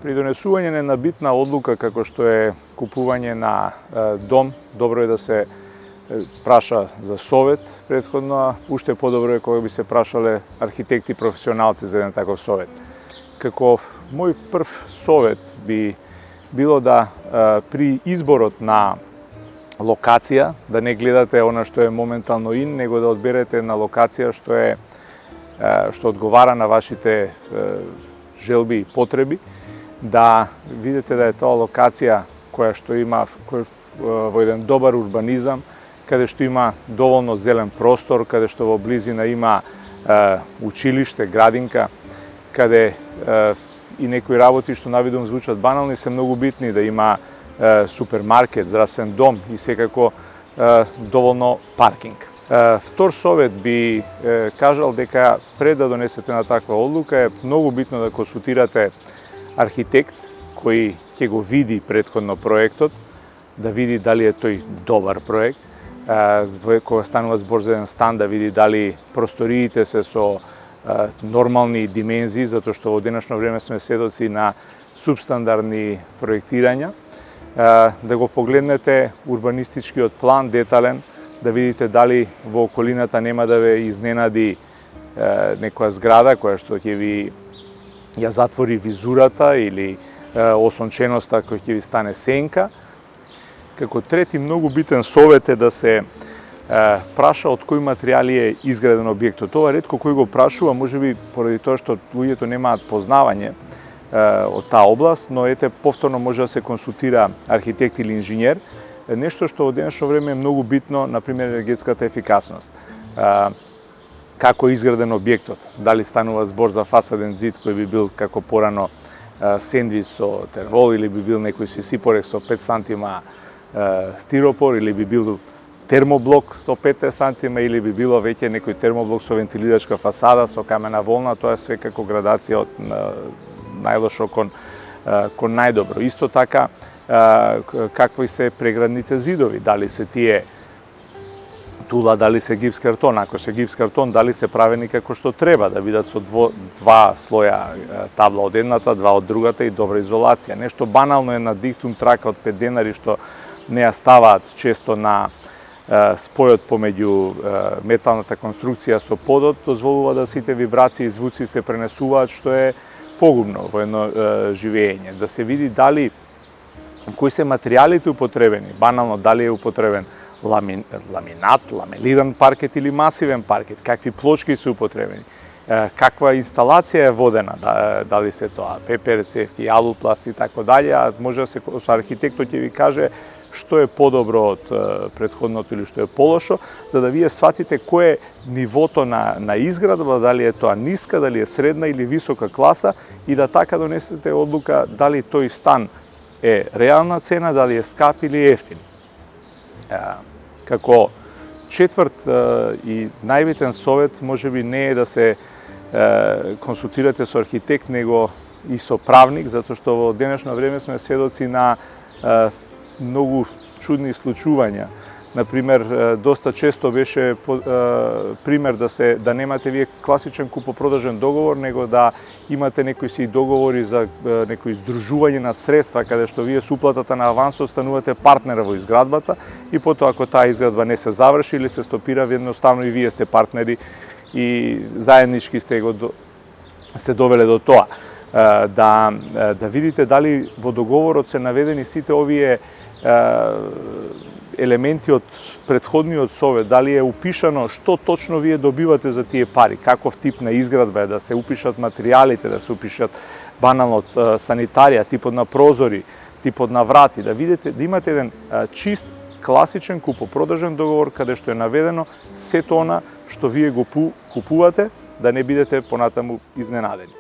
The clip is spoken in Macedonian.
При донесување на една битна одлука како што е купување на дом, добро е да се праша за совет претходно, а уште подобро е кога би се прашале архитекти професионалци за еден таков совет. Како мој прв совет би било да при изборот на локација, да не гледате она што е моментално ин, него да одберете на локација што одговара на вашите желби и потреби, да видите да е тоа локација која што има во еден добар урбанизам, каде што има доволно зелен простор, каде што во близина има училиште, градинка, каде и некои работи што навидом звучат банални се многу битни, да има супермаркет, здравствен дом и секако доволно паркинг. Втор совет би кажал дека пред да донесете на таква одлука е многу битно да консултирате архитект кој ќе го види претходно проектот, да види дали е тој добар проект, кога станува збор за еден стан, да види дали просториите се со нормални димензии, затоа што во денешно време сме сведоци на субстандардни проектирања, да го погледнете урбанистичкиот план детален, да видите дали во околината нема да ве изненади некоја зграда која што ќе ви ја затвори визурата или осонченоста која ќе ви стане сенка. Како трети многу битен совет е да се праша од кои материјали е изграден објектот. Тоа ретко кој го прашува, можеби поради тоа што луѓето немаат познавање од таа област, но ете повторно може да се консултира архитект или инженер. Нешто што во денешно време е многу битно, например енергетската ефикасност. Како е изграден објектот, дали станува збор за фасаден зид кој би бил како порано сендвич со тервол или би бил некој сисипорек со 5 сантима стиропор или би бил термоблок со 15 сантима или би било веќе некој термоблок со вентилирачка фасада со камена волна, тоа е свекако градација од најлошо кон најдобро. Исто така какви се преградните зидови, дали се тие тула, дали се гипс картон, ако се гипс картон, дали се правени како што треба, да бидат со два слоја табла од едната, два од другата и добра изолација. Нешто банално е на диктум трака од 5 денари што не ја ставаат често на спојот помеѓу металната конструкција со подот, дозволува да сите вибрации и звуци се пренесуваат, што е погубно во едно живење. Да се види дали кои се материјалите употребени, банално дали е употребен ламинат, ламелиран паркет или масивен паркет, какви плочки се употребени, каква инсталација е водена, дали се тоа ППР, цевки, алупласт и така дале, а може да се архитектот ќе ви каже што е подобро од претходното или што е полошо, за да вие сватите кој е нивото на изградба, дали е тоа ниска, дали е средна или висока класа и да така донесете одлука дали тој стан е реална цена, дали е скап или ефтин. Како четврт и најбитен совет можеби не е да се консултирате со архитект, него и со правник, затоа што во денешно време сме сведоци на многу чудни случувања. Например, доста често беше пример да немате вие класичен купопродажен договор, него да имате некои си договори за некои издружување на средства, каде што вие со уплатата на авансот станувате партнера во изградбата и потоа ако таа изградба не се заврши или се стопира, едноставно и вие сте партнери и заеднички сте довеле до тоа. Да видите дали во договорот се наведени сите овие елементи од претходниот совет, дали е упишано што точно вие добивате за тие пари, каков тип на изградба е, да се упишат материјалите, да се упишат банално санитарија, типот на прозори, типот на врати, да видите, да имате еден чист, класичен купопродажен договор каде што е наведено сето она што вие го купувате, да не бидете понатаму изненадени.